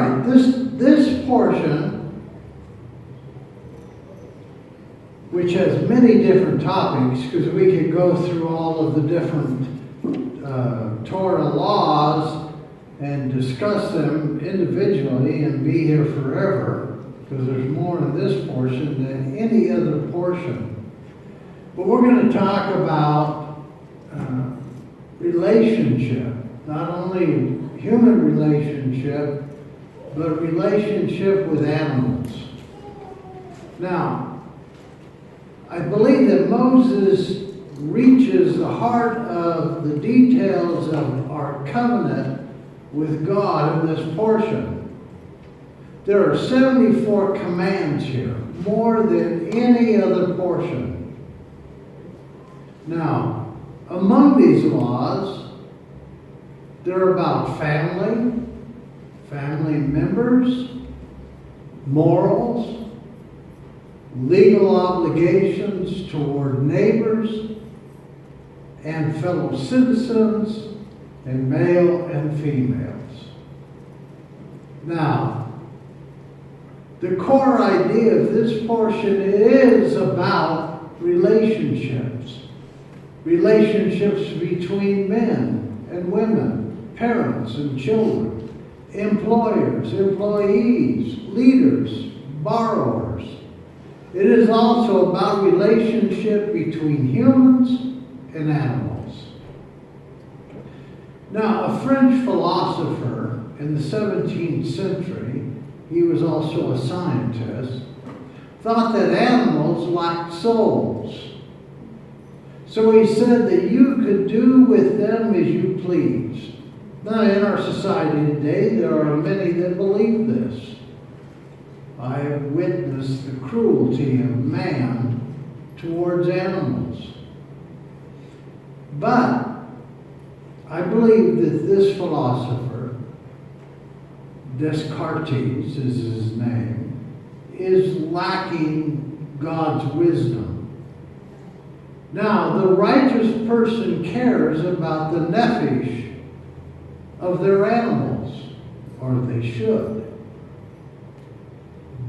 right, this portion, which has many different topics, because we could go through all of the different Torah laws and discuss them individually and be here forever, because there's more in this portion than any other portion. But we're going to talk about relationship, not only human relationship, but relationship with animals. Now, I believe that Moses reaches the heart of the details of our covenant with God in this portion. There are 74 commands here, more than any other portion. Now, among these laws, they're about family members, morals, legal obligations toward neighbors and fellow citizens, and male and females. Now, the core idea of this portion is about relationships. Relationships between men and women, parents and children, employers, employees, leaders, borrowers. It is also about relationship between humans and animals. Now, a French philosopher in the 17th century, he was also a scientist, thought that animals lacked souls. So he said that you could do with them as you please. Now, in our society today, there are many that believe this. I have witnessed the cruelty of man towards animals. But I believe that this philosopher, Descartes is his name, is lacking God's wisdom. Now, the righteous person cares about the nephesh of their animals, or they should.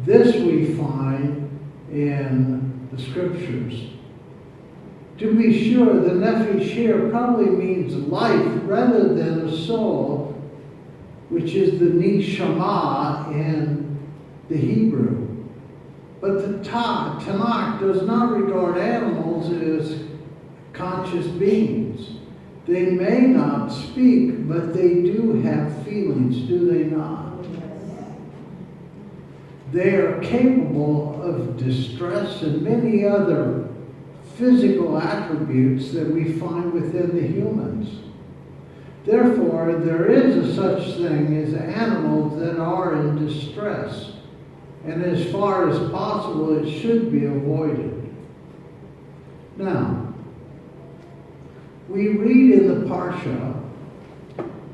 This we find in the scriptures. To be sure, the nephesh here probably means life rather than a soul, which is the neshama in the Hebrew. But the Tanakh does not regard animals as conscious beings. They may not speak, but they do have feelings, do they not? They are capable of distress and many other physical attributes that we find within the humans. Therefore, there is a such thing as animals that are in distress. And as far as possible, it should be avoided. Now, we read in the Parsha,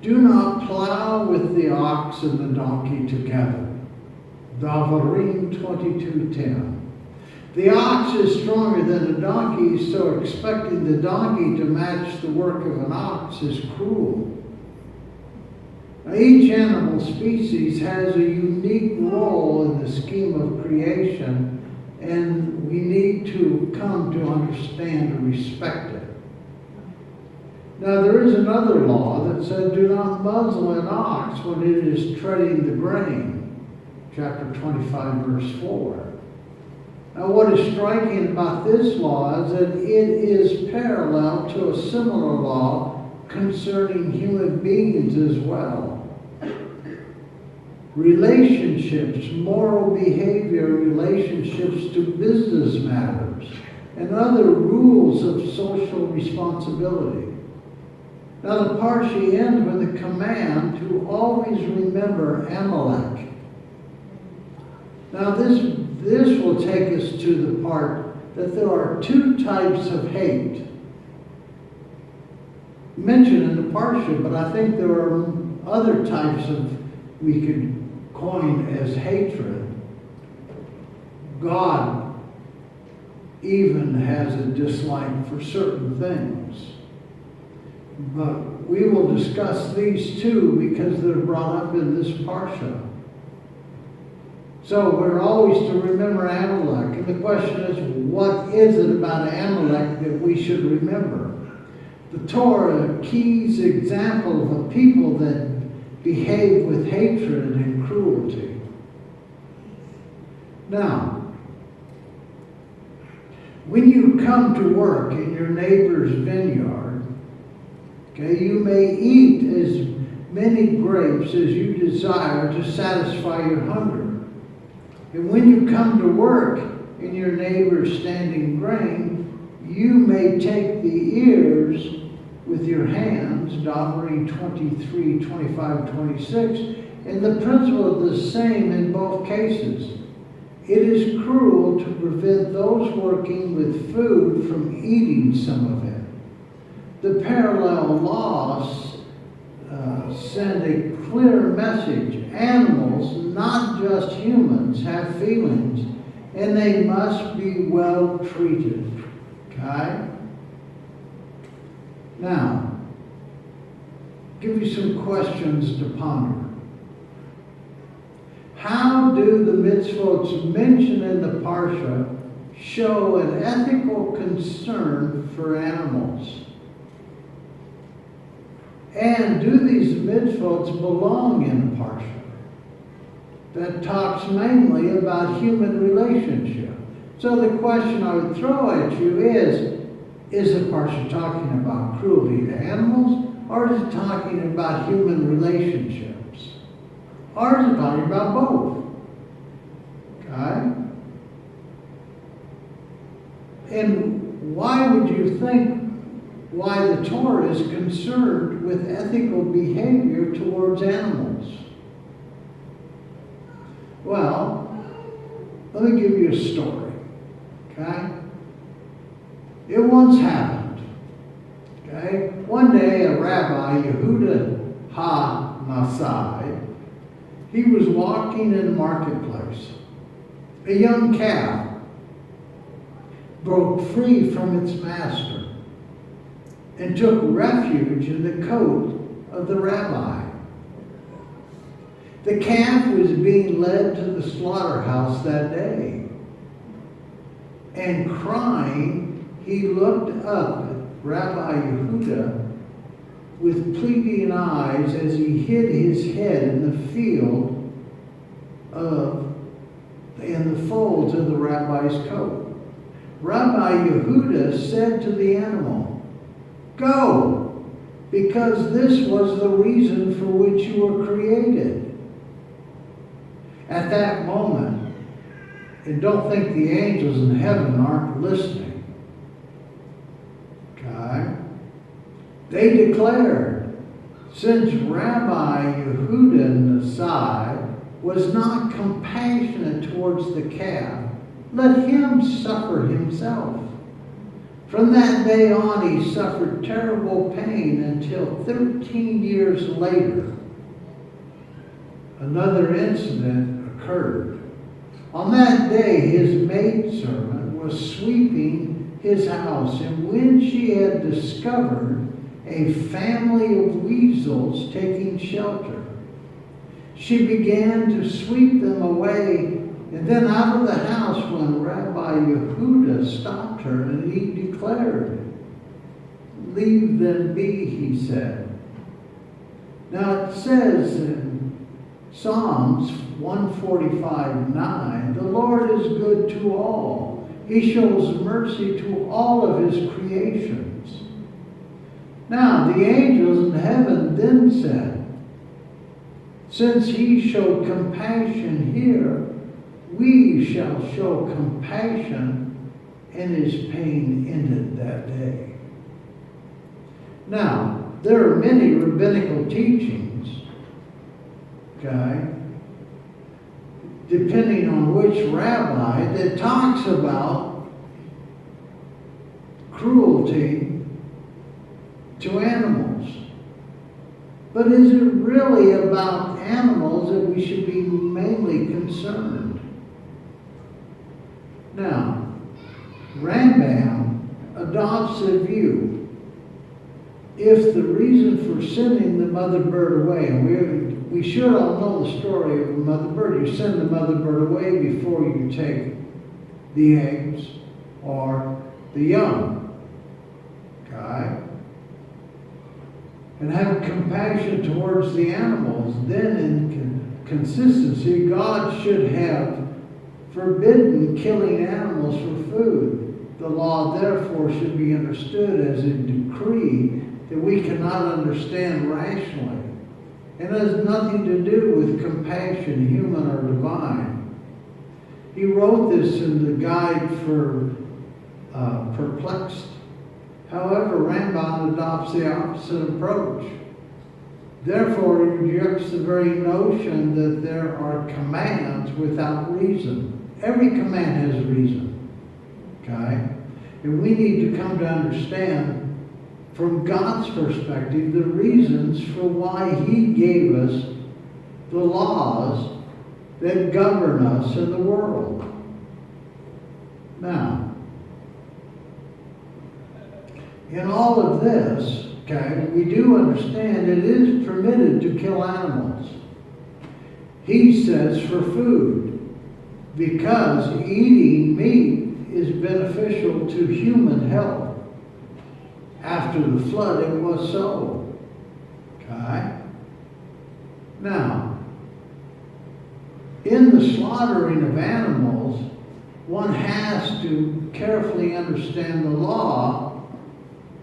do not plow with the ox and the donkey together. Davidic 22:10. The ox is stronger than the donkey, so expecting the donkey to match the work of an ox is cruel. Now, each animal species has a unique role in the scheme of creation, and we need to come to understand and respect it. Now, there is another law that said, do not muzzle an ox when it is treading the grain. Chapter 25, verse 4. Now, what is striking about this law is that it is parallel to a similar law concerning human beings as well. Relationships, moral behavior, relationships to business matters, and other rules of social responsibility. Now, the Parsha ends with a command to always remember Amalek. Now, this will take us to the part that there are two types of hate mentioned in the Parsha, but I think there are other types of, we could coin as hatred. God even has a dislike for certain things. But we will discuss these two because they're brought up in this Parsha. So we're always to remember Amalek. And the question is, what is it about Amalek that we should remember? The Torah keys example of a people that behave with hatred and cruelty. Now, when you come to work in your neighbor's vineyard, okay, you may eat as many grapes as you desire to satisfy your hunger. And when you come to work in your neighbor's standing grain, you may take the ears with your hands, Deuteronomy 23, 25, 26, and the principle is the same in both cases. It is cruel to prevent those working with food from eating some of it. The parallel laws send a clear message. Animals, not just humans, have feelings, and they must be well treated. Okay? Now, give you some questions to ponder. How do the mitzvot mentioned in the Parsha show an ethical concern for animals? And do these mitzvot belong in the Parsha that talks mainly about human relationship? So the question I would throw at you is the Parsha talking about cruelty to animals, or is it talking about human relationships? Or is it talking about both? Okay? And why would you think why the Torah is concerned with ethical behavior towards animals? Well, let me give you a story. Okay? It once happened. Okay? One day a rabbi, Yehuda ha-Nasai, he was walking in the marketplace. A young calf broke free from its master and took refuge in the coat of the rabbi. The calf was being led to the slaughterhouse that day. And crying, he looked up at Rabbi Yehuda with pleading eyes as he hid his head in the in the folds of the rabbi's coat. Rabbi Yehuda said to the animal, "Go, because this was the reason for which you were created." At that moment, and don't think the angels in heaven aren't listening, okay? They declared, since Rabbi Yehuda Nasai was not compassionate towards the calf, let him suffer himself. From that day on, he suffered terrible pain until 13 years later, another incident occurred. On that day, his maidservant was sweeping his house, and when she had discovered a family of weasels taking shelter, she began to sweep them away. And then out of the house when Rabbi Yehuda stopped her, and he declared, "Leave them be," he said. Now it says in Psalms 145:9, "The Lord is good to all. He shows mercy to all of his creations." Now the angels in heaven then said, "Since he showed compassion here, we shall show compassion," and his pain ended that day. Now, there are many rabbinical teachings, okay, depending on which rabbi, that talks about cruelty to animals. But is it really about animals that we should be mainly concerned? Now, Rambam adopts a view if the reason for sending the mother bird away, and we should all know the story of the mother bird. You send the mother bird away before you take the eggs or the young. Okay? And have compassion towards the animals. Then in consistency, God should have forbidden killing animals for food. The law, therefore, should be understood as a decree that we cannot understand rationally. It has nothing to do with compassion, human or divine. He wrote this in the Guide for Perplexed. However, Rambam adopts the opposite approach. Therefore, he rejects the very notion that there are commands without reason. Every command has reason. Okay? And we need to come to understand from God's perspective the reasons for why He gave us the laws that govern us in the world. Now, in all of this, okay, we do understand it is permitted to kill animals. He says for food, because eating meat is beneficial to human health. After the flood, it was so. Okay? Now, in the slaughtering of animals, one has to carefully understand the law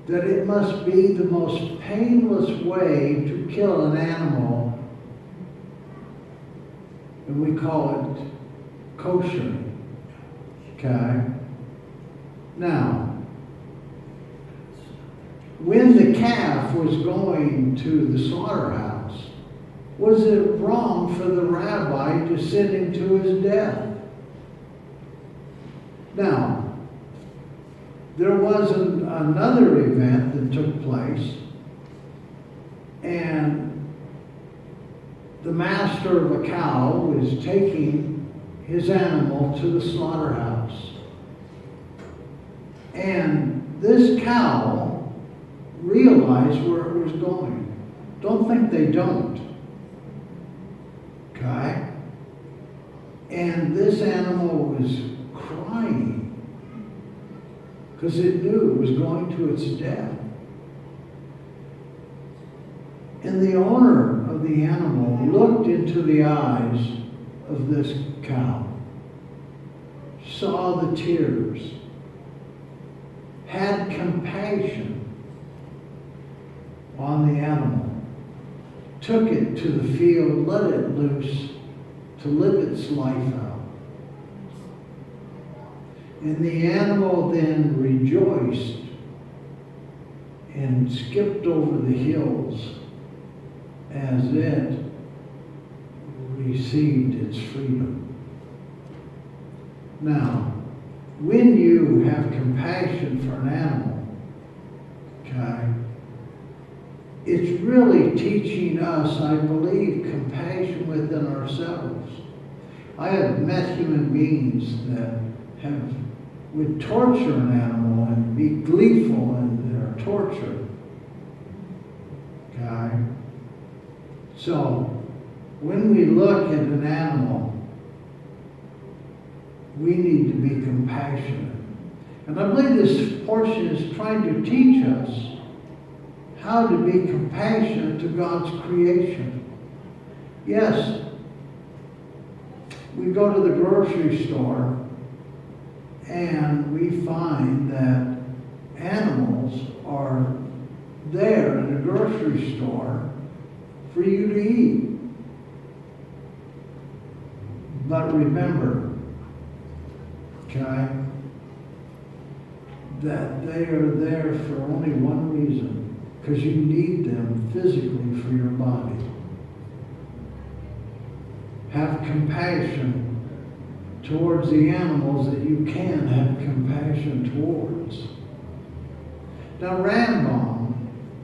that it must be the most painless way to kill an animal, and we call it kosher. Okay? Now, when the calf was going to the slaughterhouse, was it wrong for the rabbi to send him to his death? Now, there was another event that took place, and the master of a cow was taking his animal to the slaughterhouse. And this cow realized where it was going. Don't think they don't. Okay? And this animal was crying because it knew it was going to its death. And the owner of the animal looked into the eyes of this cow, saw the tears, had compassion on the animal, took it to the field, let it loose to live its life out. And the animal then rejoiced and skipped over the hills as it received its freedom. Now, when you have compassion for an animal, okay, it's really teaching us, I believe, compassion within ourselves. I have met human beings that would torture an animal and be gleeful in their torture. Okay? So, when we look at an animal, we need to be compassionate. And I believe this portion is trying to teach us how to be compassionate to God's creation. Yes, we go to the grocery store and we find that animals are there in the grocery store for you to eat. But remember, okay, that they are there for only one reason, because you need them physically for your body. Have compassion towards the animals that you can have compassion towards. Now, Rambam,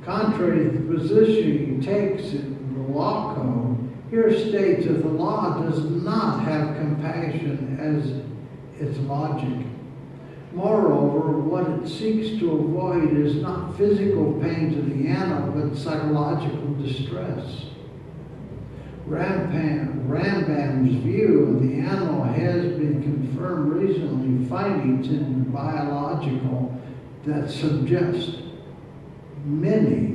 contrary to the position he takes in the law code, here states that the law does not have compassion as its logic. Moreover, what it seeks to avoid is not physical pain to the animal, but psychological distress. Rambam's view of the animal has been confirmed recently, findings in biological that suggest many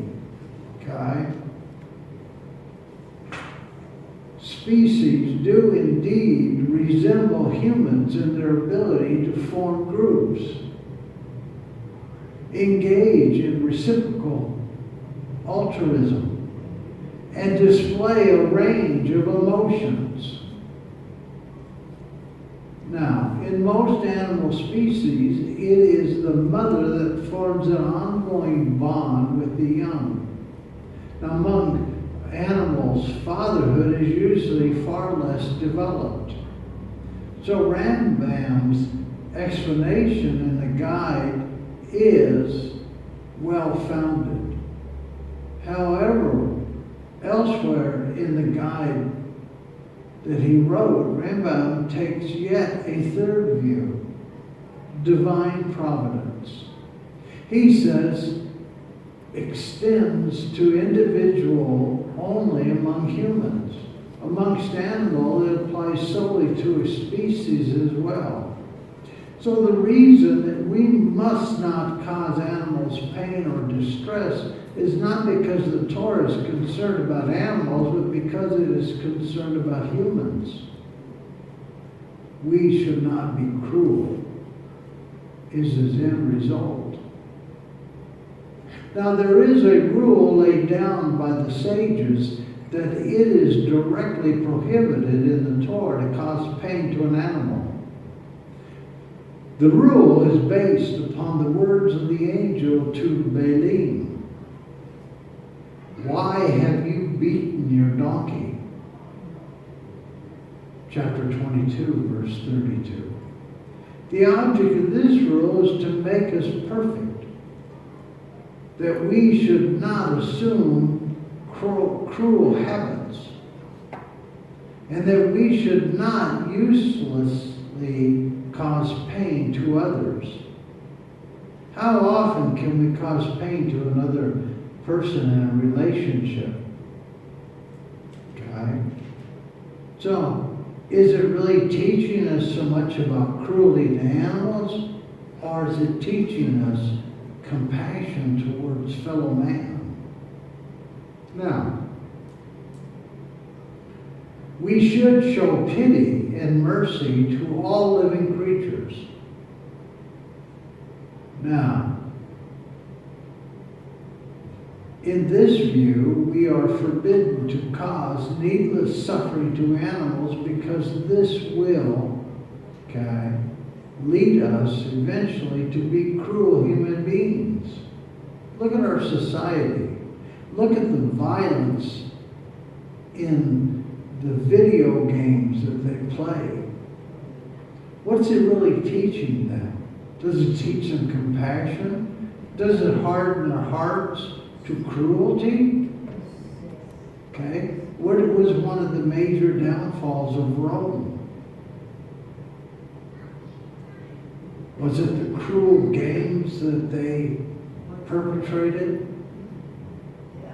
species do indeed resemble humans in their ability to form groups, engage in reciprocal altruism, and display a range of emotions. Now, in most animal species, it is the mother that forms an ongoing bond with the young. Now, among animals, fatherhood is usually far less developed. So Rambam's explanation in the guide is well-founded. However, elsewhere in the guide that he wrote, Rambam takes yet a third view, divine providence. He says, extends to individual only among humans. Amongst animals, it applies solely to a species as well. So the reason that we must not cause animals pain or distress is not because the Torah is concerned about animals, but because it is concerned about humans. We should not be cruel, is his end result. Now, there is a rule laid down by the sages that it is directly prohibited in the Torah to cause pain to an animal. The rule is based upon the words of the angel to Balaam. Why have you beaten your donkey? Chapter 22, verse 32. The object of this rule is to make us perfect, that we should not assume cruel habits, and that we should not uselessly cause pain to others. How often can we cause pain to another person in a relationship? Okay? So, is it really teaching us so much about cruelty to animals, or is it teaching us compassion towards fellow man? Now, we should show pity and mercy to all living creatures. Now, in this view, we are forbidden to cause needless suffering to animals because this will, lead us eventually to be cruel human beings. Look at our society. Look at the violence in the video games that they play. What's it really teaching them? Does it teach them compassion? Does it harden their hearts to cruelty? Okay? What was one of the major downfalls of Rome? Was it the cruel games that they perpetrated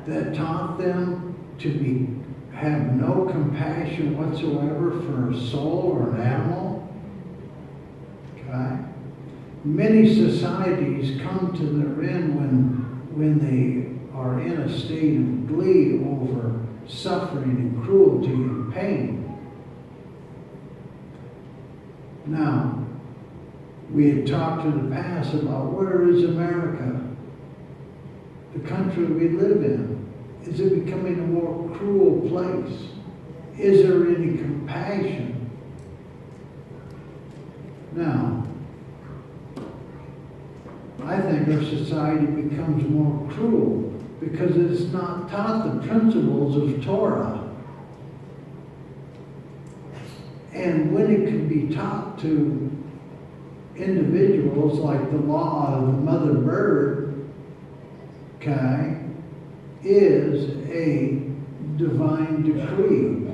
that taught them to have no compassion whatsoever for a soul or an animal? Okay? Many societies come to their end when they are in a state of glee over suffering and cruelty and pain. Now, we had talked in the past about where is America, the country we live in. Is it becoming a more cruel place? Is there any compassion? Now, I think our society becomes more cruel because it's not taught the principles of Torah. And when it can be taught to individuals like the law of the mother bird, is a divine decree.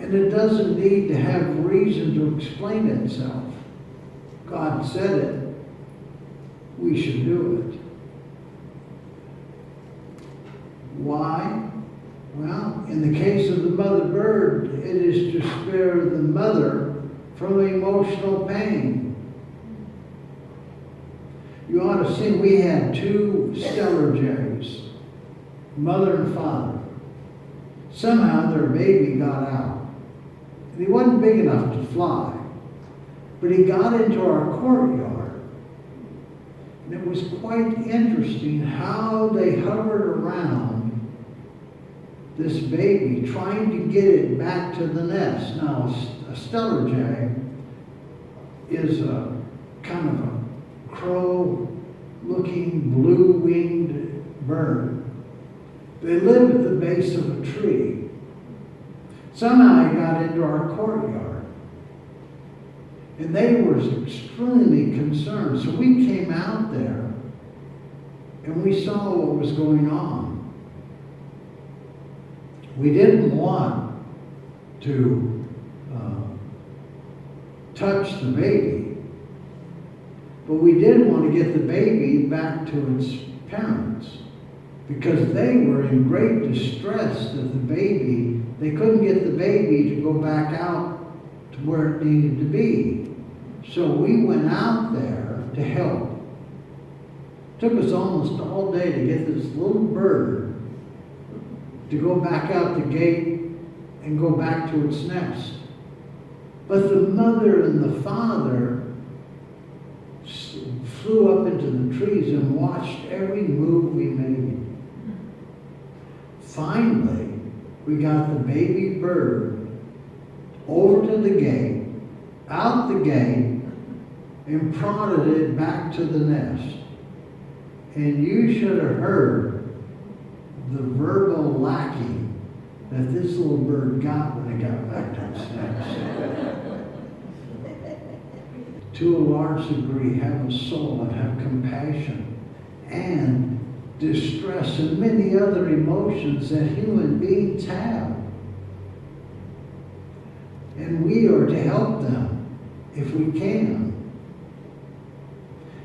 And it doesn't need to have reason to explain itself. God said it, we should do it. Why? Well, in the case of the mother bird, it is to spare the mother from emotional pain. You ought to see, we had 2 stellar jays, mother and father. Somehow their baby got out. And he wasn't big enough to fly, but he got into our courtyard. And it was quite interesting how they hovered around this baby, trying to get it back to the nest. Now, a stellar jay is a kind of a crow-looking, blue-winged bird. They live at the base of a tree. Somehow he got into our courtyard. And they were extremely concerned. So we came out there and we saw what was going on. We didn't want to touch the baby, but we did want to get the baby back to its parents because they were in great distress that they couldn't get the baby to go back out to where it needed to be. So we went out there to help. It took us almost all day to get this little bird to go back out the gate and go back to its nest. But the mother and the father flew up into the trees and watched every move we made. Finally, we got the baby bird over to the gate, out the gate, and prodded it back to the nest. And you should have heard the verbal lacking that this little bird got when it got back to its nest. To a large degree, have a soul and have compassion and distress and many other emotions that human beings have. And we are to help them if we can.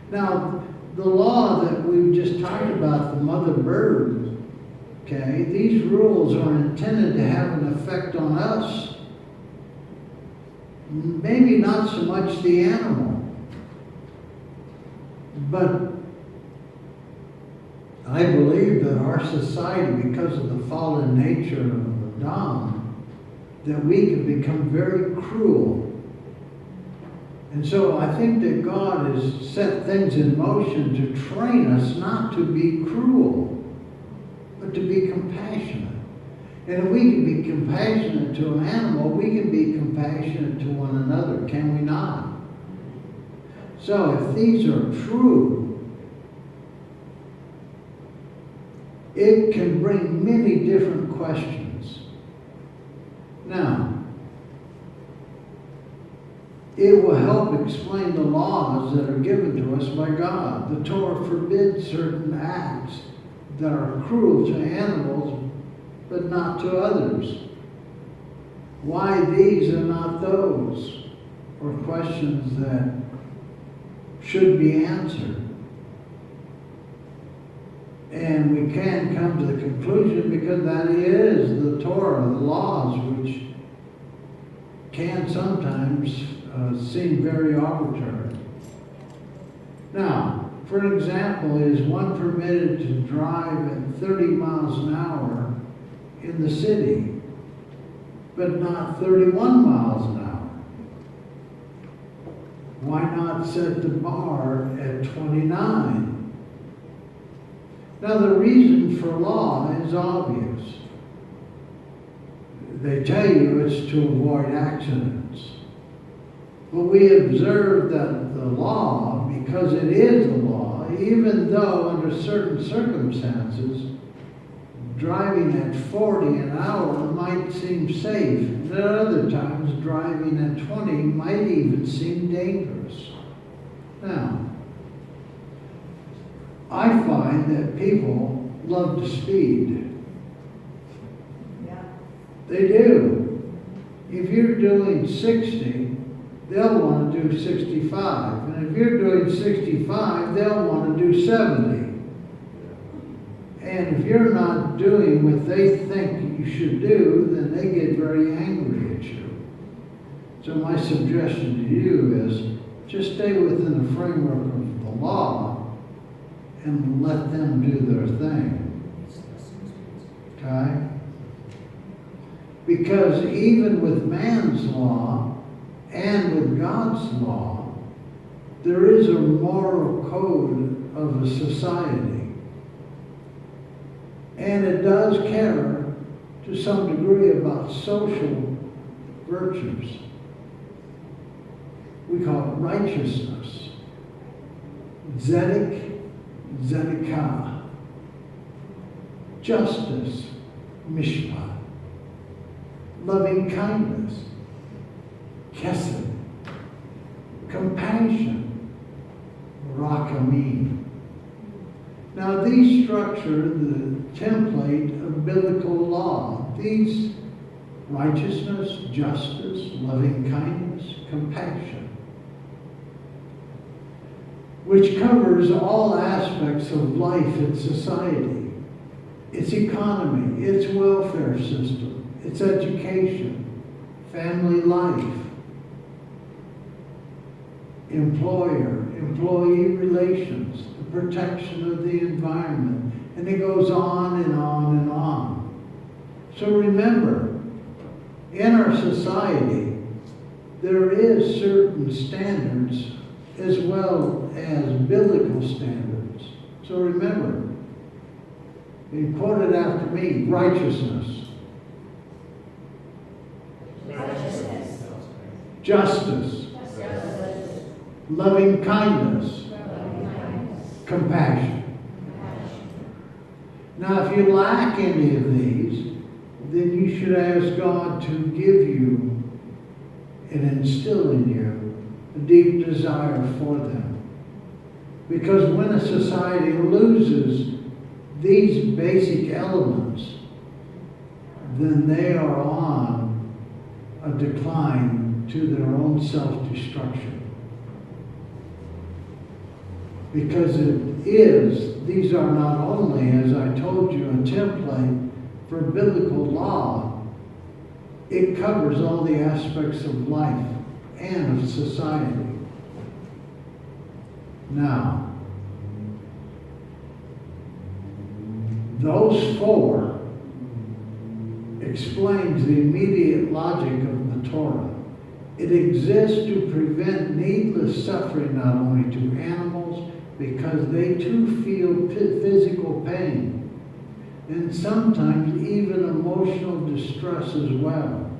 Now, the law that we've just talked about, the mother bird, okay, these rules are intended to have an effect on us. Maybe not so much the animal, but I believe that our society, because of the fallen nature of Adam, that we can become very cruel. And so I think that God has set things in motion to train us not to be cruel, but to be compassionate. And if we can be compassionate to an animal, we can be compassionate to one another, can we not? So if these are true, it can bring many different questions. Now, it will help explain the laws that are given to us by God. The Torah forbids certain acts that are cruel to animals, but not to others. Why these and not those are questions that should be answered. And we can come to the conclusion because that is the Torah, the laws, which can sometimes seem very arbitrary. Now, for an example, is one permitted to drive at 30 miles an hour in the city, but not 31 miles an hour? Why not set the bar at 29? Now, the reason for law is obvious. They tell you it's to avoid accidents. But we observe that the law, because it is the law, even though under certain circumstances, driving at 40 an hour might seem safe, and at other times driving at 20 might even seem dangerous. Now, I find that people love to speed. Yeah. They do. If you're doing 60, they'll want to do 65. And if you're doing 65, they'll want to do 70. And if you're not doing what they think you should do, then they get very angry at you. So my suggestion to you is just stay within the framework of the law and let them do their thing. Okay? Because even with man's law and with God's law, there is a moral code of a society. And it does care to some degree about social virtues. We call it righteousness. Tzedek, tzedekah. Justice, mishpat. Loving kindness, chesed. Compassion, rachamim. Now these structure the template of biblical law. These righteousness, justice, loving kindness, compassion, which covers all aspects of life in society, its economy, its welfare system, its education, family life, employer-employee relations, the protection of the environment, and it goes on and on and on. So remember, in our society, there is certain standards as well as biblical standards. So remember, you quote it after me, righteousness. Righteousness. Justice. Justice. Loving kindness. Loving kindness. Compassion. Now, if you lack any of these, then you should ask God to give you and instill in you a deep desire for them. Because when a society loses these basic elements, then they are on a decline to their own self-destruction. Because these are not only, as I told you, a template for biblical law, it covers all the aspects of life and of society. Now, those four explains the immediate logic of the Torah. It exists to prevent needless suffering not only to animals, because they too feel physical pain, and sometimes even emotional distress as well.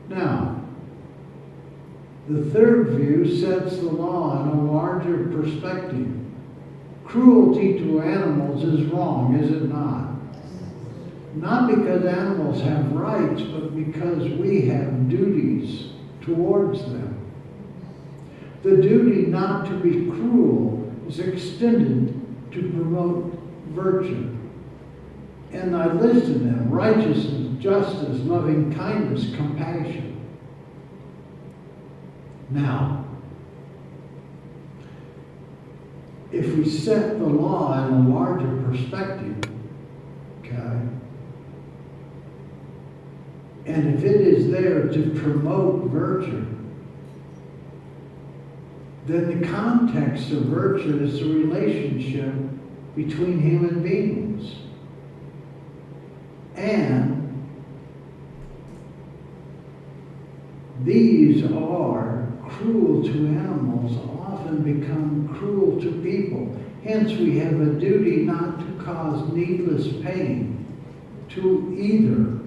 Now, the third view sets the law in a larger perspective. Cruelty to animals is wrong, is it not? Not because animals have rights, but because we have duties towards them. The duty not to be cruel is extended to promote virtue. And I listed them: righteousness, justice, loving kindness, compassion. Now, if we set the law in a larger perspective, okay, and if it is there to promote virtue, then the context of virtue is the relationship between human beings. And these are cruel to animals, often become cruel to people. Hence, we have a duty not to cause needless pain to either,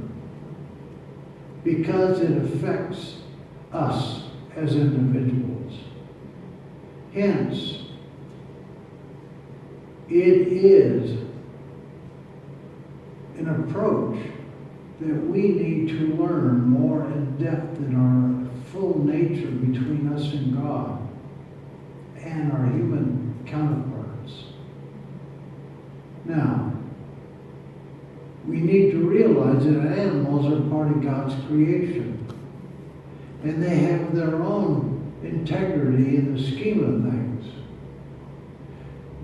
because it affects us as individuals. Hence, it is an approach that we need to learn more in depth in our full nature between us and God and our human counterparts. Now, we need to realize that animals are part of God's creation. and they have their own integrity in the scheme of things.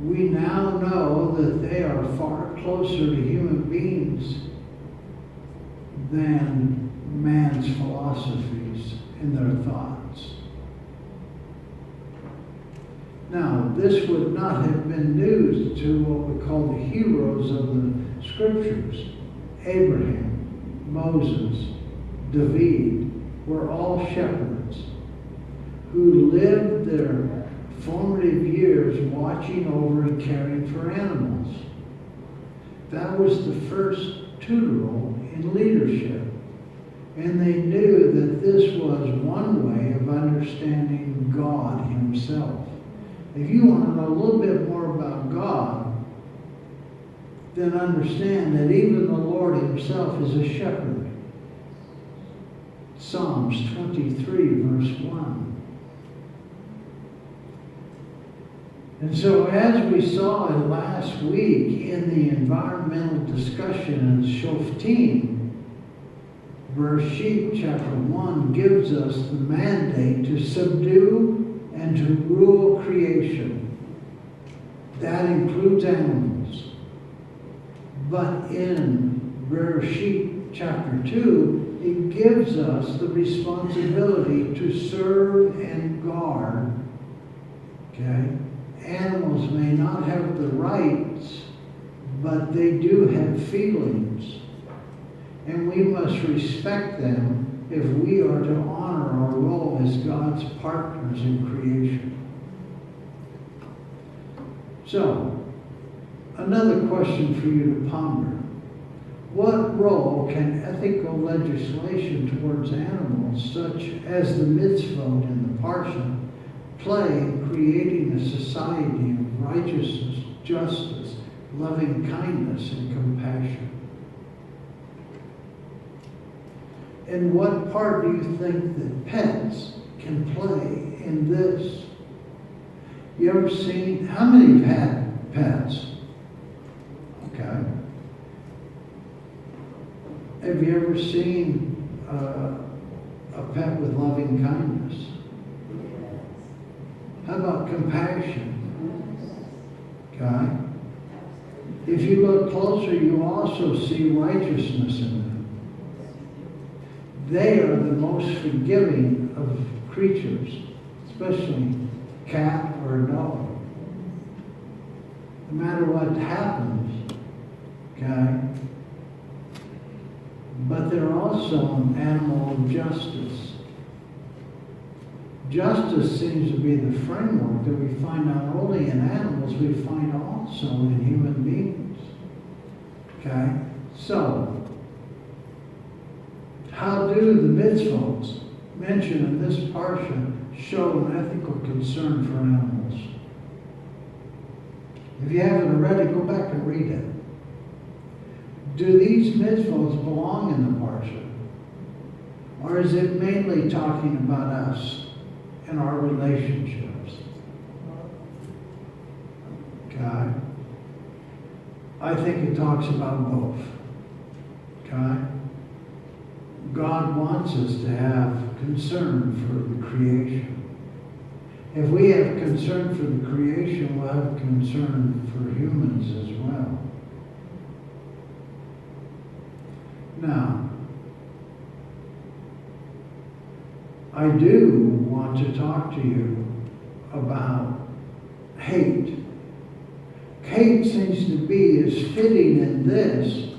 We now know that they are far closer to human beings than man's philosophies and their thoughts. Now, this would not have been news to what we call the heroes of the scriptures. Abraham, Moses, David were all shepherds who lived their formative years watching over and caring for animals. That was the first tutorial in leadership. And they knew that this was one way of understanding God himself. If you want to know a little bit more about God, then understand that even the Lord himself is a shepherd. Psalms 23, verse 1. And so as we saw last week in the environmental discussion in Shoftim, Bereshit chapter 1 gives us the mandate to subdue and to rule creation. That includes animals. But in Bereshit chapter 2, it gives us the responsibility to serve and guard. Okay? Animals may not have the rights, but they do have feelings. And we must respect them if we are to honor our role as God's partners in creation. So, another question for you to ponder. What role can ethical legislation towards animals, such as the mitzvot in the Parsha, play in creating a society of righteousness, justice, loving kindness, and compassion? And what part do you think that pets can play in this? You ever seen, how many have had pets? Okay. Have you ever seen a pet with loving kindness? How about compassion? Okay. If you look closer, you also see righteousness in them. They are the most forgiving of creatures, especially cat or a dog. No matter what happens, okay? But they're also an animal of justice. Justice seems to be the framework that we find not only in animals, we find also in human beings. Okay? So, how do the mitzvot mentioned in this parsha show an ethical concern for animals? If you haven't already, go back and read it. Do these mitzvot belong in the parsha? Or is it mainly talking about us and our relationships? Okay? I think it talks about both. Okay? God wants us to have concern for the creation. If we have concern for the creation, we'll have concern for humans as well. Now, I do want to talk to you about hate. Hate seems to be as fitting in this,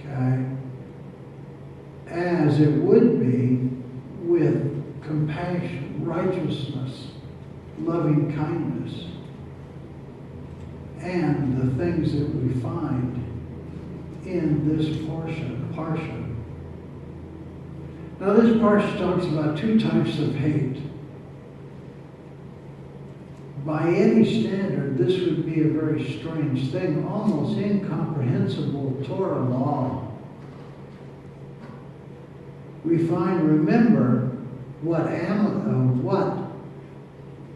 okay, as it would be with compassion, righteousness, loving kindness, and the things that we find in this parsha. Now this parsha talks about two types of hate. By any standard, this would be a very strange thing, almost incomprehensible Torah law. We find, remember, what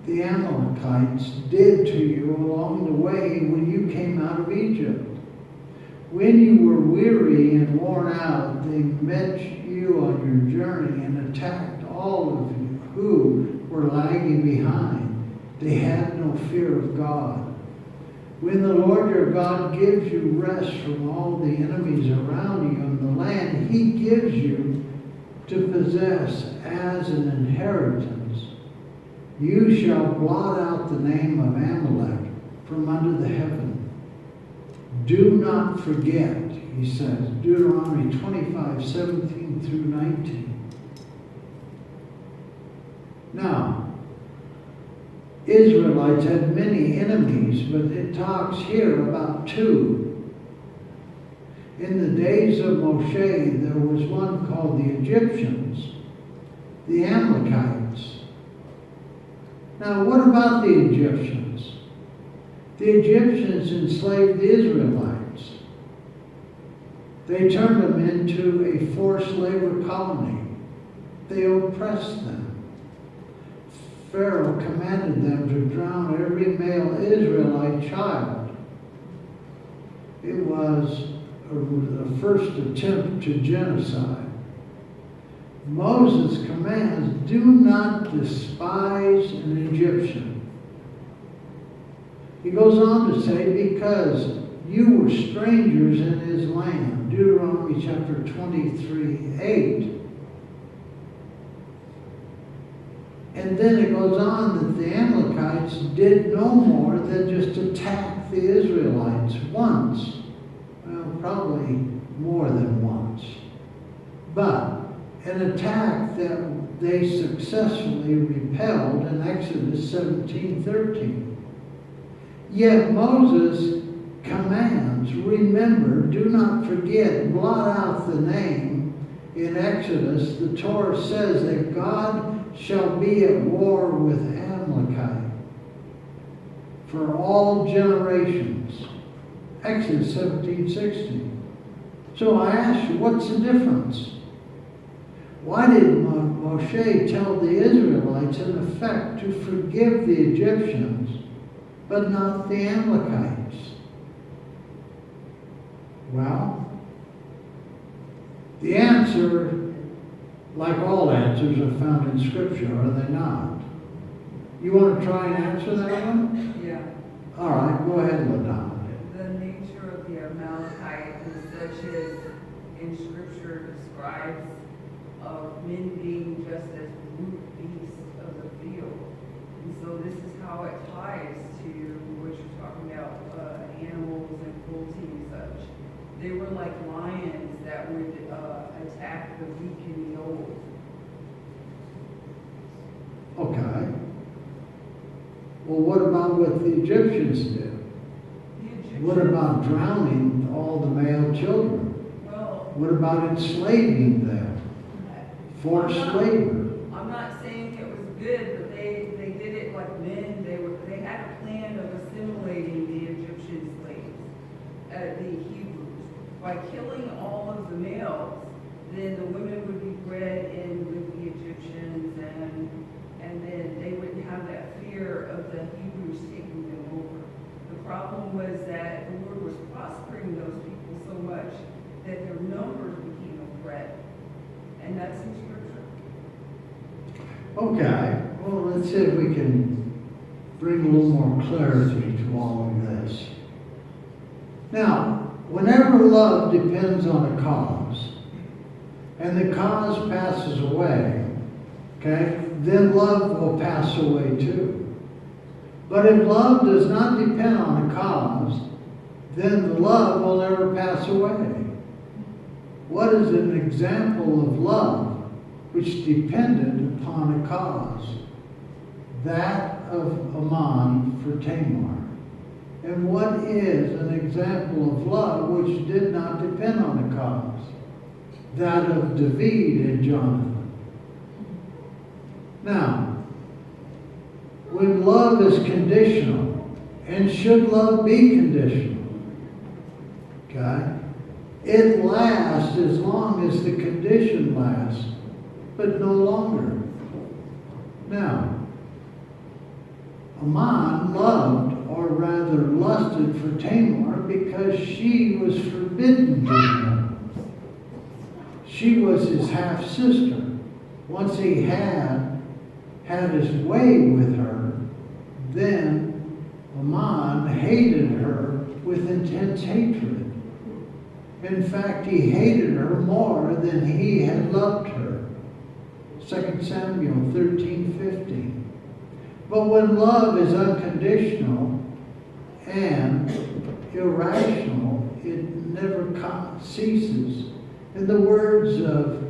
the Amalekites did to you along the way when you came out of Egypt. When you were weary and worn out, they met you on your journey and attacked all of you who were lagging behind. They had no fear of God. When the Lord your God gives you rest from all the enemies around you in the land He gives you to possess as an inheritance, you shall blot out the name of Amalek from under the heaven. Do not forget, he says, Deuteronomy 25:17 through 19. Now, Israelites had many enemies, but it talks here about two. In the days of Moshe, there was one called the Egyptians, the Amalekites. Now, what about the Egyptians? The Egyptians enslaved the Israelites. They turned them into a forced labor colony. They oppressed them. Pharaoh commanded them to drown every male Israelite child. It was the first attempt to genocide. Moses commands, do not despise an Egyptian. He goes on to say, because you were strangers in his land. Deuteronomy chapter 23:8. And then it goes on that the Amalekites did no more than just attack the Israelites once. Well, probably more than once. But an attack that they successfully repelled in Exodus 17:13. Yet Moses commands, remember, do not forget, blot out the name. In Exodus, the Torah says that God shall be at war with Amalekite for all generations. Exodus 17:16. So I ask you, what's the difference? Why did Moshe tell the Israelites in effect to forgive the Egyptians, but not the Amalekites? Well, the answer, like all answers, are found in Scripture, are they not? You want to try and answer that one? Yeah. All right, go ahead, LaDonna. The nature of the Amalekite is such as in Scripture describes of men being just as brute beasts of the field. And so this is how it ties to what you're talking about, animals and cruelty and such. They were like lions that would attack the weak and the old. Okay. Well, what about what the Egyptians did? What about drowning all the male children? Well, What about enslaving them? Forced labor. I'm not saying it was good, but they did it like men. They had a plan of assimilating the Egyptian slaves, the Hebrews, by killing all of the males. Then the women would be bred in with the Egyptians, and then they wouldn't have that fear of the Hebrews taking them over. The problem was that the Lord was prospering those people so much that their numbers became a threat. And that's in Scripture. Okay. Well, let's see if we can bring a little more clarity to all of this. Now, whenever love depends on a cause, and the cause passes away, okay, then love will pass away too. But if love does not depend on a cause, then the love will never pass away. What is an example of love which depended upon a cause? That of Ammon for Tamar. And what is an example of love which did not depend on a cause? That of David and Jonathan. Now, when love is conditional, and should love be conditional, okay, it lasts as long as the condition lasts, but no longer. Now, Ammon loved, or rather lusted for Tamar because she was forbidden to him. She was his half-sister. once he had his way with her, then Ammon hated her with intense hatred. In fact, he hated her more than he had loved her. 2 Samuel 13:15. But when love is unconditional and irrational, it never ceases. In the words of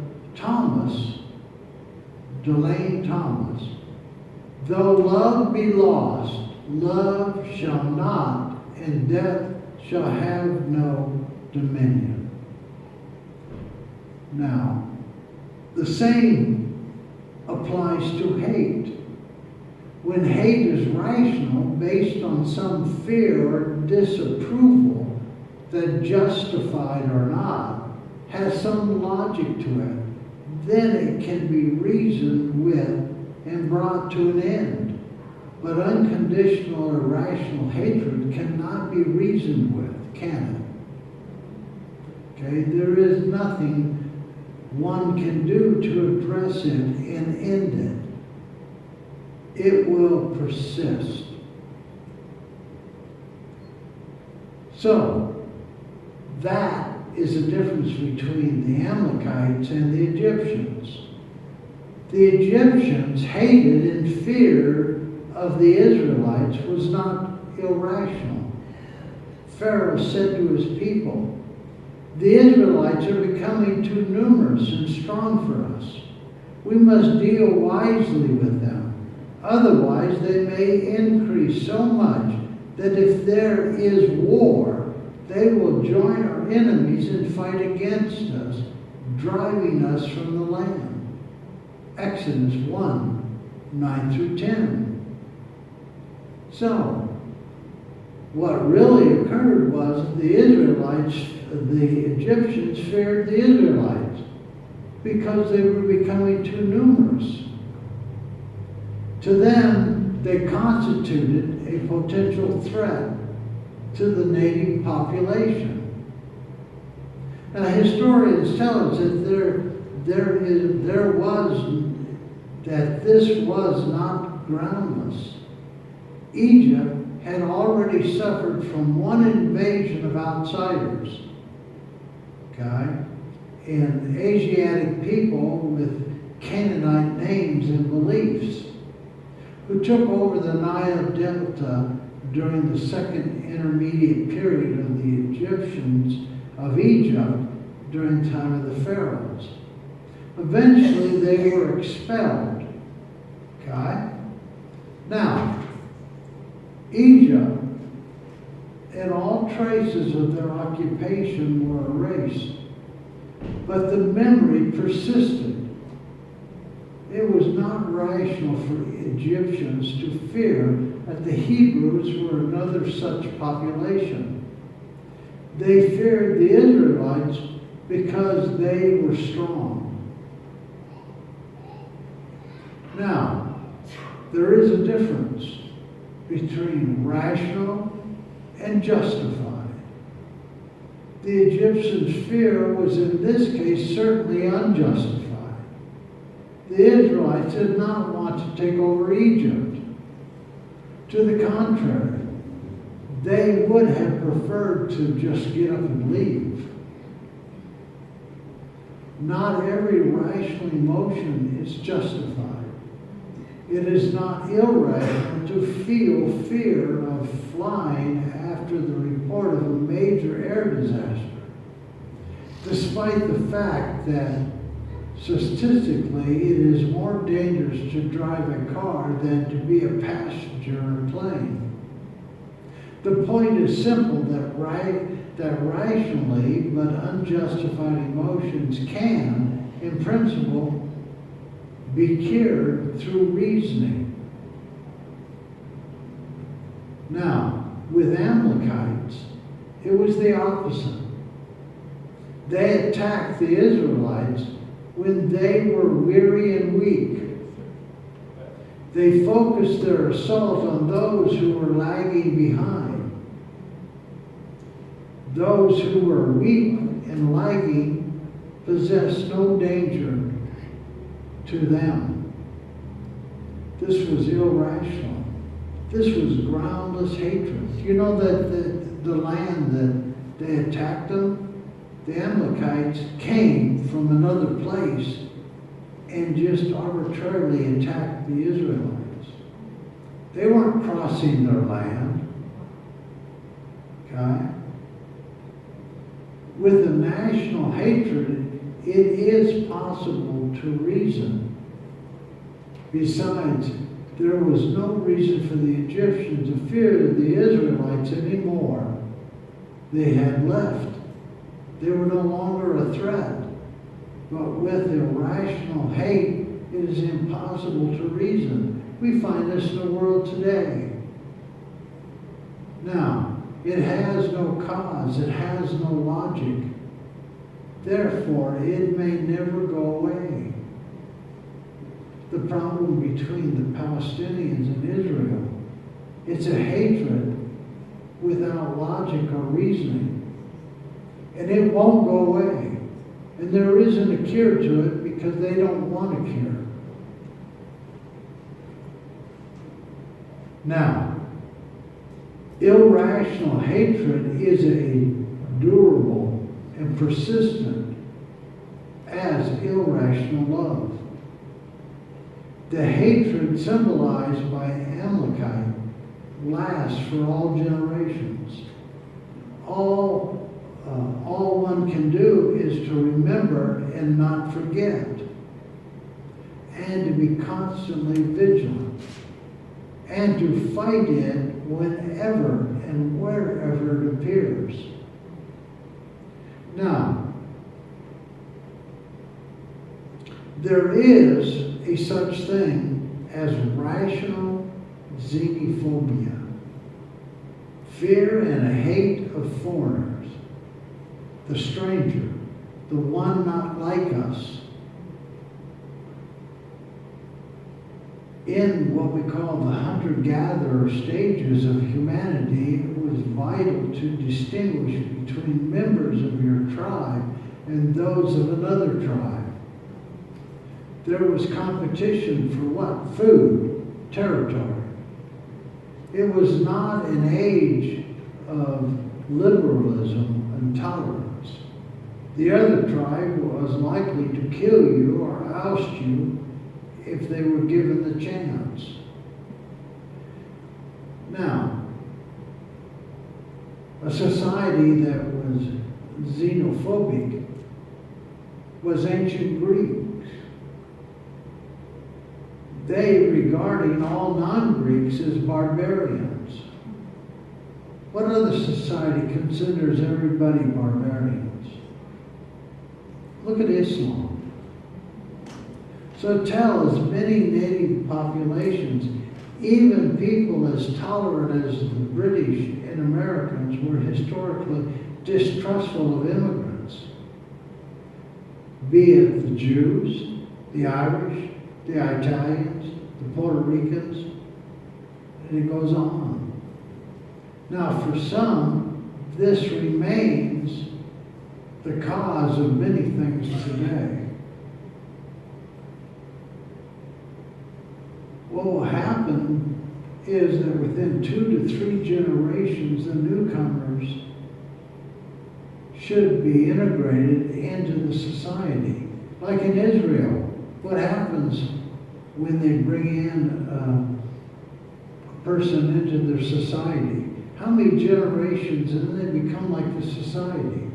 Delane Thomas, though love be lost, love shall not, and death shall have no dominion. Now, the same applies to hate. When hate is rational, based on some fear or disapproval that, justified or not, has some logic to it, then it can be reasoned with and brought to an end. But unconditional or irrational hatred cannot be reasoned with, can it? Okay, there is nothing one can do to address it and end it. It will persist. So, that is the difference between the Amalekites and the Egyptians. The Egyptians hated and feared of the Israelites was not irrational. Pharaoh said to his people, "The Israelites are becoming too numerous and strong for us. We must deal wisely with them. Otherwise, they may increase so much that if there is war, they will join our enemies and fight against us, driving us from the land." Exodus 1, 9 through 10. So, what really occurred was the Egyptians feared the Israelites because they were becoming too numerous. To them, they constituted a potential threat to the native population. Now, historians tell us that this was not groundless. Egypt had already suffered from one invasion of outsiders, okay, and Asiatic people with Canaanite names and beliefs, who took over the Nile Delta during the second intermediate period of the Egyptians of Egypt during the time of the pharaohs. Eventually, they were expelled. Okay? Now, Egypt and all traces of their occupation were erased, but the memory persisted. It was not rational for Egyptians to fear that the Hebrews were another such population. They feared the Israelites because they were strong. Now, there is a difference between rational and justified. The Egyptians' fear was in this case certainly unjustified. The Israelites did not want to take over Egypt. To the contrary, they would have preferred to just get up and leave. Not every rational emotion is justified. It is not irrational to feel fear of flying after the report of a major air disaster, despite the fact that statistically it is more dangerous to drive a car than to be a passenger in a plane. The point is simple, that rationally but unjustified emotions can, in principle, be cured through reasoning. Now, with Amalekites, it was the opposite. They attacked the Israelites when they were weary and weak. They focused their assault on those who were lagging behind. Those who were weak and lagging possessed no danger to them. This was irrational. This was groundless hatred. You know that the land that they attacked them, the Amalekites came from another place and just arbitrarily attacked the Israelites. They weren't crossing their land. Okay? With the national hatred, it is possible to reason. Besides, there was no reason for the Egyptians to fear the Israelites anymore. They had left. They were no longer a threat. But with irrational hate, it is impossible to reason. We find this in the world today. Now, it has no cause. It has no logic. Therefore, it may never go away. The problem between the Palestinians and Israel, it's a hatred without logic or reasoning. And it won't go away. And there isn't a cure to it because they don't want a cure. Now, irrational hatred is a durable and persistent as irrational love. The hatred symbolized by Amalekite lasts for all generations. All one can do is to remember and not forget, and to be constantly vigilant, and to fight it whenever and wherever it appears. Now, there is a such thing as rational xenophobia, fear and a hate of foreigners, the stranger, the one not like us. In what we call the hunter-gatherer stages of humanity, it was vital to distinguish between members of your tribe and those of another tribe. There was competition for what? Food, territory. It was not an age of liberalism and tolerance. The other tribe was likely to kill you or oust you if they were given the chance. Now, a society that was xenophobic was ancient Greeks. They regarding all non-Greeks as barbarians. What other society considers everybody barbarians? Look at Islam. So tell as many native populations, even people as tolerant as the British and Americans were historically distrustful of immigrants. Be it the Jews, the Irish, the Italians, the Puerto Ricans, and it goes on. Now for some, this remains the cause of many things today. What will happen is that within 2 to 3 generations, the newcomers should be integrated into the society. Like in Israel, what happens when they bring in a person into their society? How many generations and then they become like the society?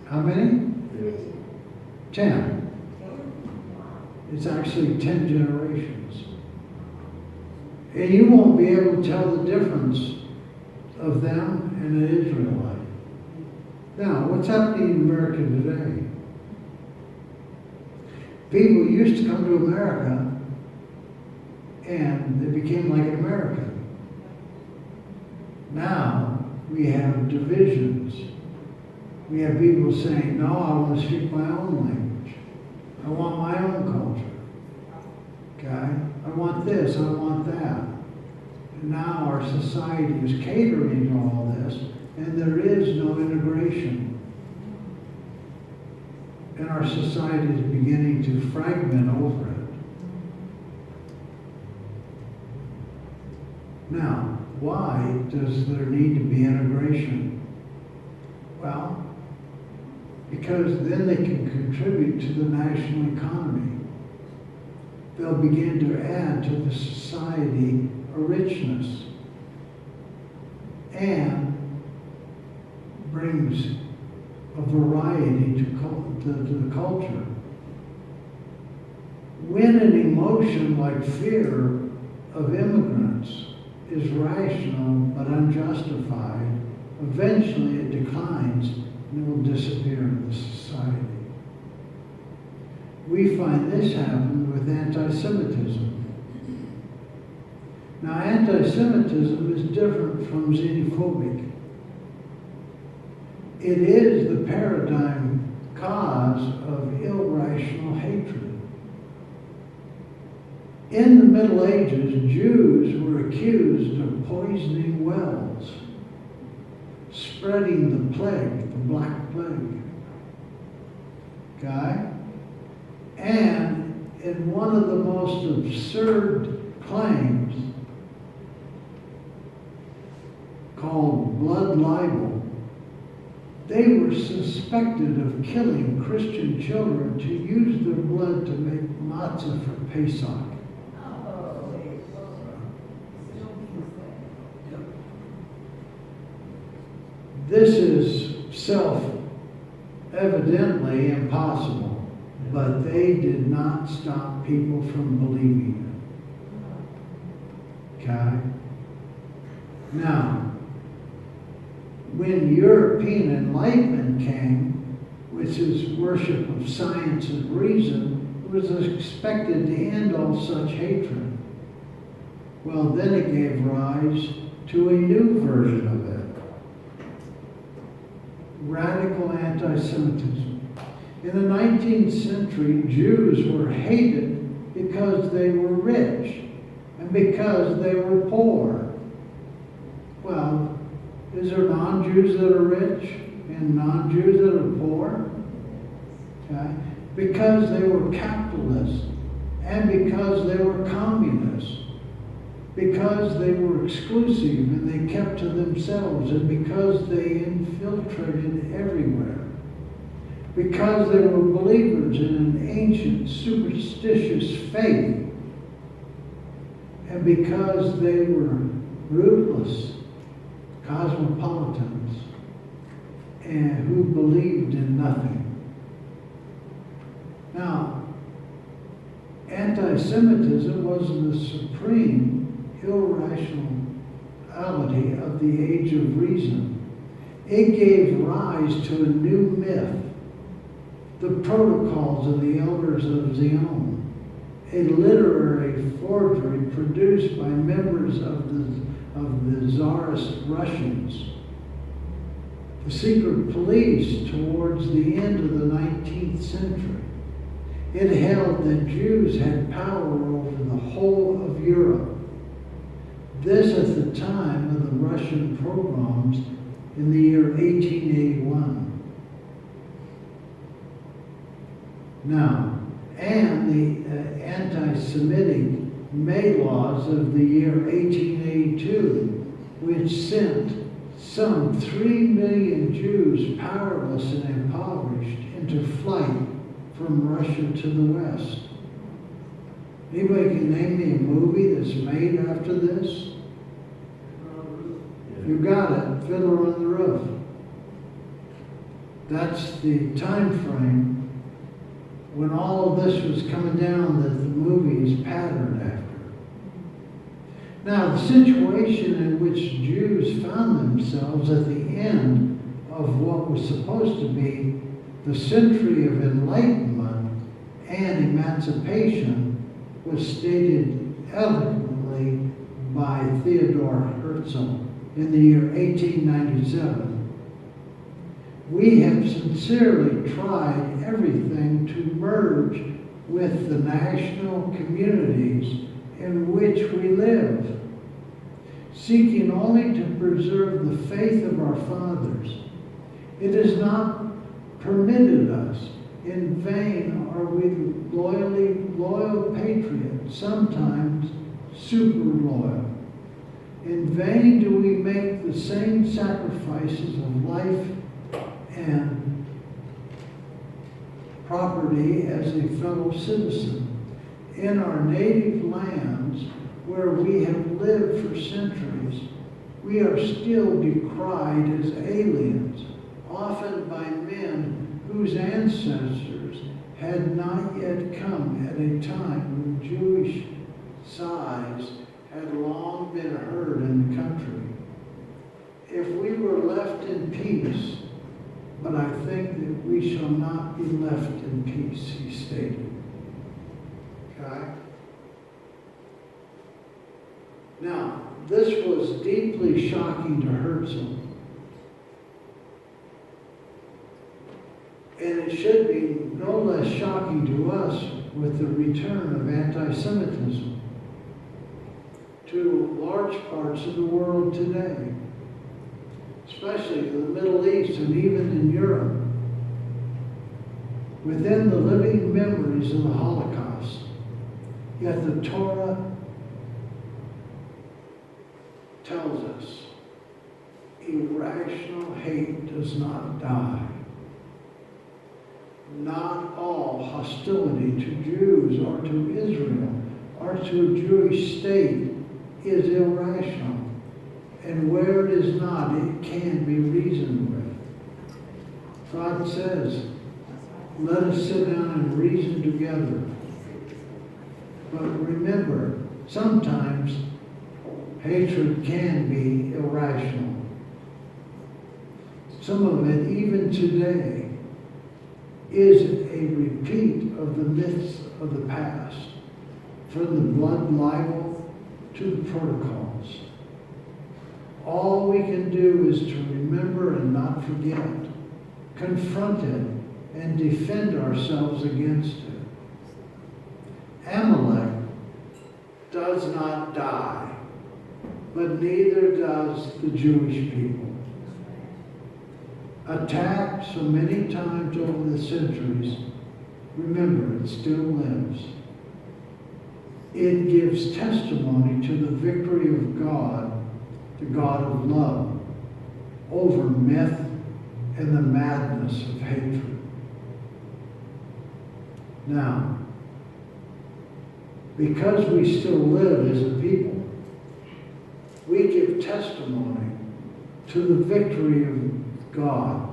How many? 10. It's actually 10 generations. And you won't be able to tell the difference of them and an Israelite. Now, what's happening in America today? People used to come to America and they became like an American. Now, we have divisions. We have people saying, no, I want to speak my own language. I want my own culture. Okay? I want this, I want that. And now our society is catering to all this, and there is no integration. And our society is beginning to fragment over it. Now, why does there need to be integration? Well, because then they can contribute to the national economy. They'll begin to add to the society a richness and brings a variety to the culture. When an emotion like fear of immigrants is rational but unjustified, eventually it declines and it will disappear in the society. We find this happen with anti-Semitism. Now, anti-Semitism is different from xenophobic. It is the paradigm cause of irrational hatred. In the Middle Ages, Jews were accused of poisoning wells, spreading the plague, the Black Plague. Okay? And in one of the most absurd claims called blood libel, they were suspected of killing Christian children to use their blood to make matzah for Pesach. This is self-evidently impossible, but they did not stop people from believing it. Okay? Now, when European Enlightenment came, which is worship of science and reason, it was expected to end all such hatred. Well, then it gave rise to a new version of it. Radical anti-Semitism. In the 19th century, Jews were hated because they were rich and because they were poor. Well, is there non-Jews that are rich and non-Jews that are poor? Okay? Because they were capitalists and because they were communists. Because they were exclusive and they kept to themselves, and because they infiltrated everywhere. Because they were believers in an ancient superstitious faith. And because they were ruthless cosmopolitans and who believed in nothing. Now, anti-Semitism was the supreme irrationality of the age of reason. It gave rise to a new myth, the Protocols of the Elders of Zion, a literary forgery produced by members of the Tsarist Russians. The secret police towards the end of the 19th century. It held that Jews had power over the whole of Europe. This at the time of the Russian pogroms in the year 1881. Now, and the anti-Semitic May laws of the year 1882, which sent some 3 million Jews powerless and impoverished into flight from Russia to the West. Anybody can name me a movie that's made after this? You got it, Fiddler on the Roof. That's the time frame when all of this was coming down that the movie is patterned after. Now, the situation in which Jews found themselves at the end of what was supposed to be the century of enlightenment and emancipation was stated eloquently by Theodor Herzl in the year 1897. We have sincerely tried everything to merge with the national communities in which we live, seeking only to preserve the faith of our fathers. It is not permitted us In vain are we loyal patriots, sometimes super loyal. In vain do we make the same sacrifices of life and property as a fellow citizen. In our native lands, where we have lived for centuries, we are still decried as aliens, often by men whose ancestors had not yet come at a time when Jewish sighs had long been heard in the country. If we were left in peace, but I think that we shall not be left in peace, he stated. Okay? Now, this was deeply shocking to Herzl. And it should be no less shocking to us with the return of anti-Semitism to large parts of the world today, especially the Middle East and even in Europe. Within the living memories of the Holocaust, yet the Torah tells us irrational hate does not die. Not all hostility to Jews or to Israel or to a Jewish state is irrational. And where it is not, it can be reasoned with. God says, let us sit down and reason together. But remember, sometimes hatred can be irrational. Some of it, even today, is a repeat of the myths of the past, from the blood libel to the protocols. All we can do is to remember and not forget, confront it, and defend ourselves against it. Amalek does not die, but neither does the Jewish people. Attacked so many times over the centuries, remember, it still lives. It gives testimony to the victory of God, the God of love, over myth and the madness of hatred. Now, because we still live as a people, we give testimony to the victory of God.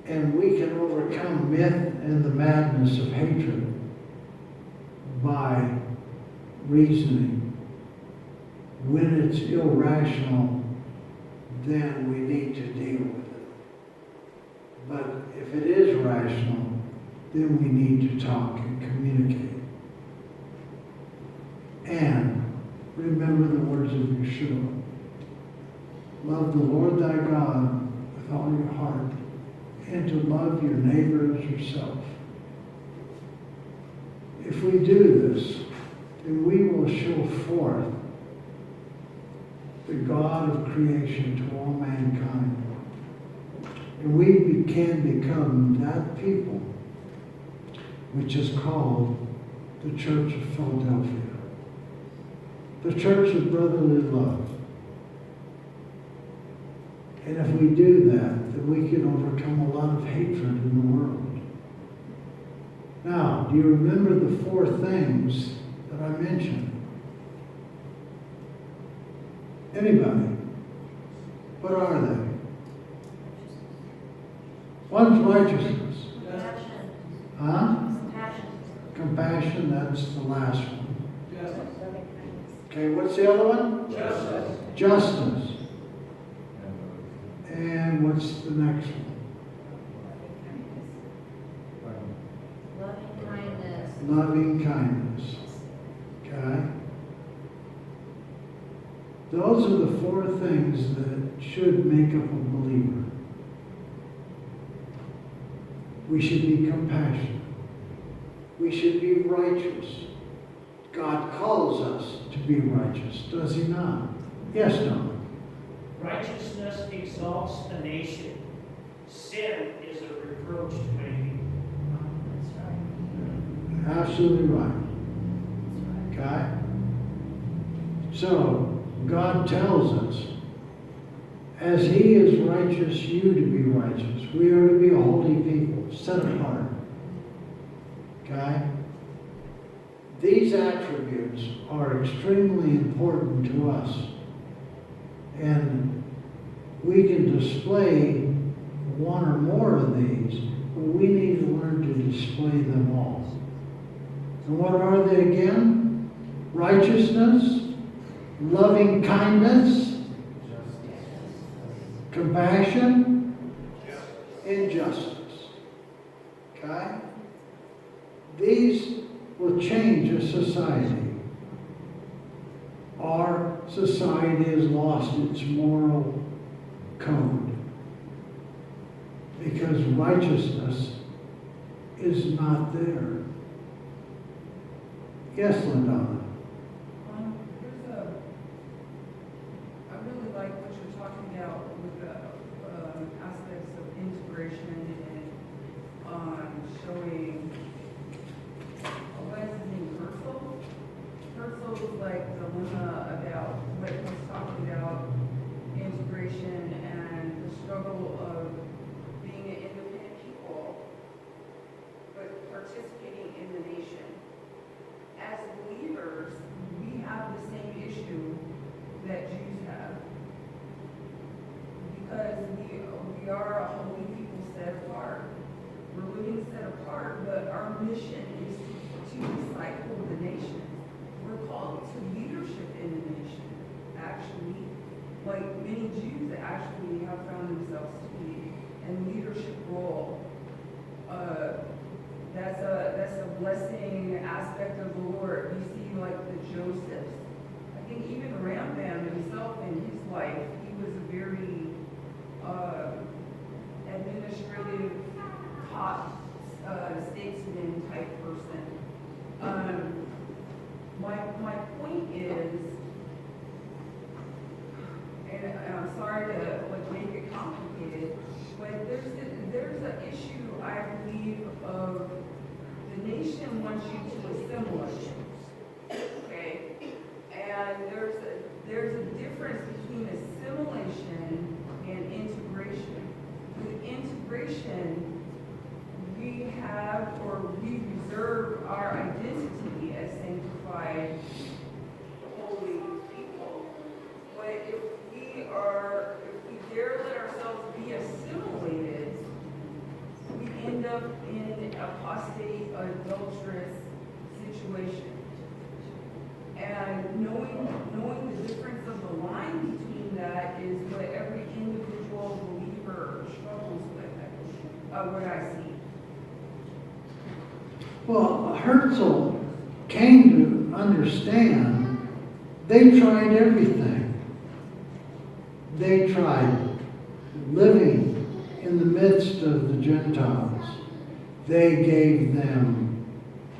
And we can overcome myth and the madness of hatred by reasoning. When it's irrational, then we need to deal with it. But if it is rational, then we need to talk and communicate. And remember the words of Yeshua. Love the Lord thy God with all your heart, and to love your neighbor as yourself. If we do this, then we will show forth the God of creation to all mankind. And we can become that people which is called the Church of Philadelphia. The Church of Brotherly Love. And if we do that, then we can overcome a lot of hatred in the world. Now, do you remember the 4 things that I mentioned? Anybody? What are they? One's righteousness. Compassion. Huh? Compassion. Compassion, that's the last one. Justice. Okay, what's the other one? Justice. Justice. And what's the next one? Loving kindness. Loving kindness. Okay? Those are the 4 things that should make up a believer. We should be compassionate. We should be righteous. God calls us to be righteous, does he not? Yes, no. Righteousness exalts a nation. sin is a reproach to many people. That's right. Absolutely right. That's right. Okay? So, God tells us, as He is righteous, you to be righteous. We are to be a holy people, set apart. Okay? These attributes are extremely important to us. And we can display one or more of these, but we need to learn to display them all. And what are they again? Righteousness, loving kindness, compassion, injustice. Okay? These will change a society. Our society has lost its moral code because righteousness is not there. Yes, Lindana. I really like what you're talking about with the aspects of integration and showing, what is his name, Herzl? Herzl was like the one about what he was talking about, integration and the struggle of being an independent people, but participating in the nation. As believers, we have the same issue that Jews have. Because we are a holy people set apart. We're living set apart, but our mission is to disciple the nation. We're called to leadership in the nation, actually. Like many Jews actually have found themselves to be in leadership role. That's a blessing aspect of the Lord. You see, like the Josephs. I think even Rambam himself in his life, he was a very administrative, top statesman type person. My point is, and I'm sorry to like make it complicated, but there's an issue I believe of the nation wants you to assimilate, okay? And there's a difference between assimilation and integration. With integration, we have or we reserve our identity as sanctified, holy people. But if we dare let ourselves be assimilated, we end up in an apostate, adulterous situation. And knowing the difference of the line between that is what every individual believer struggles with, what I see. Well, Herzl came to understand they tried everything. They tried living in the midst of the Gentiles. They gave them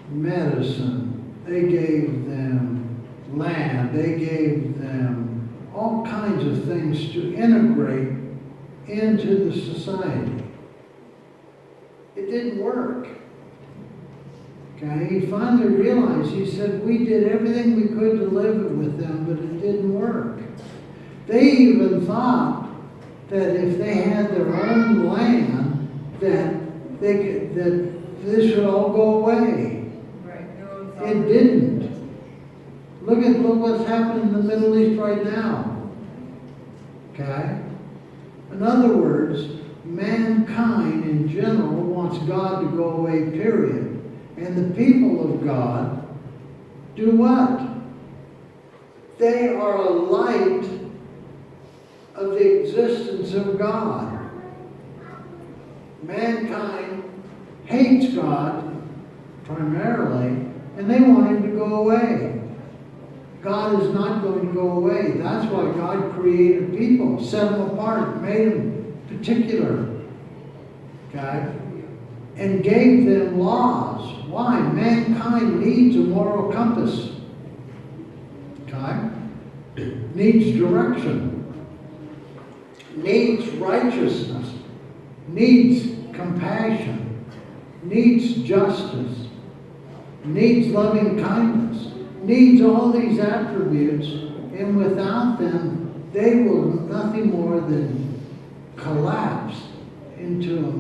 medicine. They gave them land. They gave them all kinds of things to integrate into the society. It didn't work. Okay, he finally realized, he said, we did everything we could to live with them, but it didn't work. They even thought that if they had their own land, that this would all go away. Right. Their own It didn't. Look what's happening in the Middle East right now. Okay? In other words, mankind in general wants God to go away, period. And the people of God do what? They are a light of the existence of God. Mankind hates God primarily, and they want him to go away. God is not going to go away. That's why God created people, set them apart, made them particular. Okay? And gave them laws. Why? Mankind needs a moral compass. Okay? Needs direction. Needs righteousness. needs compassion, needs justice, needs loving kindness, needs all these attributes, and without them, they will nothing more than collapse into a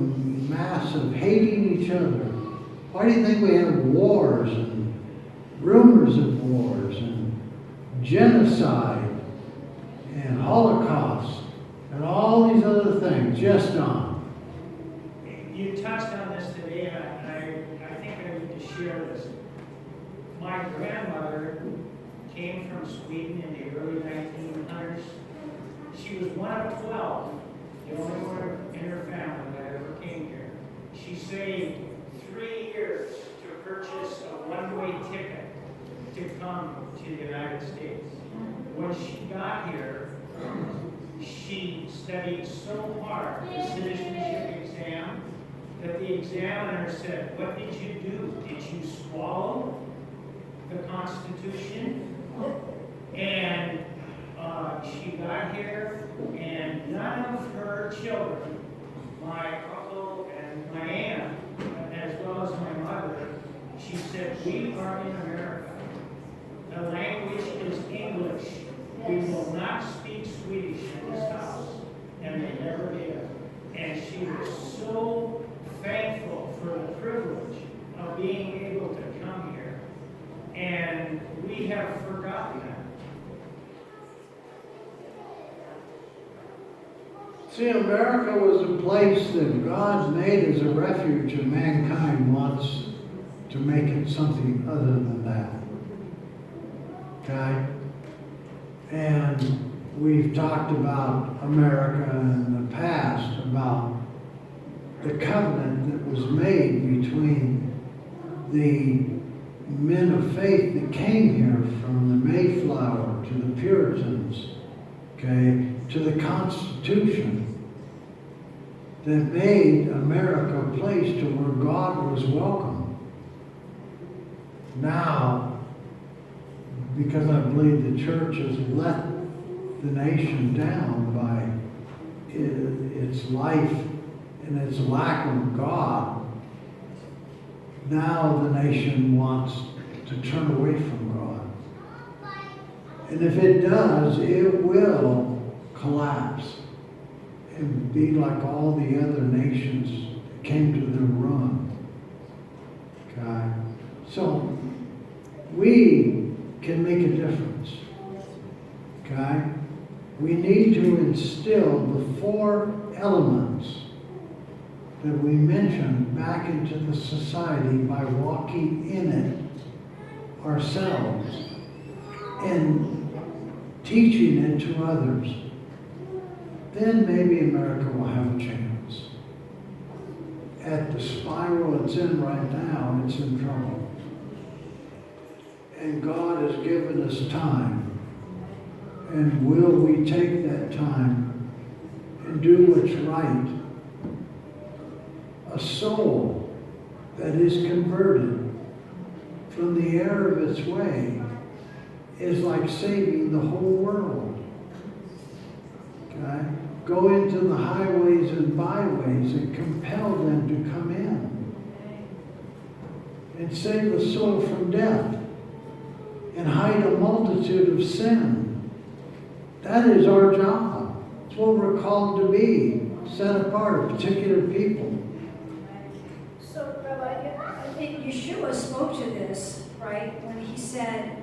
mass of hating each other. Why do you think we have wars and rumors of wars and genocide and Holocaust and all these other things just on? You touched on this today, and I think I need to share this. My grandmother came from Sweden in the early 1900s. She was one of 12, the only one in her family that ever came here. She saved 3 years to purchase a one-way ticket to come to the United States. When she got here, she studied so hard the citizenship exam that the examiner said, "What did you do? Did you swallow the Constitution?" And she got here, and none of her children, my uncle and my aunt, as well as my mother, she said, "We are in America. The language is English. We will not speak Swedish in this house." And they never did. And she was so thankful for the privilege of being able to come here. And we have forgotten that. See, America was a place that God made as a refuge, and mankind wants to make it something other than that. Okay? And we've talked about America in the past, about the covenant that was made between the men of faith that came here from the Mayflower to the Puritans, okay, to the Constitution that made America a place to where God was welcome. Now, because I believe the church has let the nation down by its life and its lack of God, now the nation wants to turn away from God. And if it does, it will collapse and be like all the other nations that came to their ruin. Okay? So, we can make a difference. Okay? We need to instill the 4 elements that we mentioned back into the society by walking in it ourselves and teaching it to others. Then maybe America will have a chance. At the spiral it's in right now, it's in trouble. And God has given us time. And will we take that time and do what's right? A soul that is converted from the error of its way is like saving the whole world. Okay? Go into the highways and byways and compel them to come in. And save a soul from death. And hide a multitude of sin. That is our job. It's what we're called to be. Set apart, particular people. So, Rabbi, I think Yeshua spoke to this, right? When he said,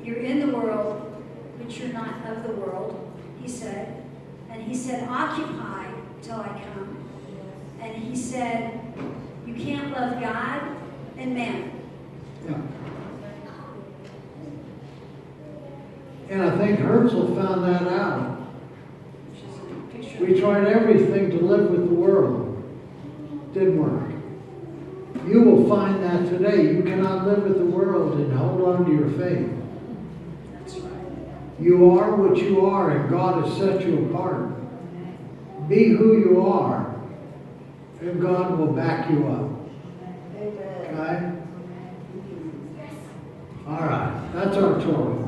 "You're in the world, but you're not of the world," he said. And he said, "Occupy till I come." And he said, "You can't love God and man." Yeah. And I think Herzl found that out. We tried everything to live with the world. Didn't work. You will find that today. You cannot live with the world and hold on to your faith. That's right. You are what you are, and God has set you apart. Be who you are, and God will back you up. Okay? All right. That's our Torah.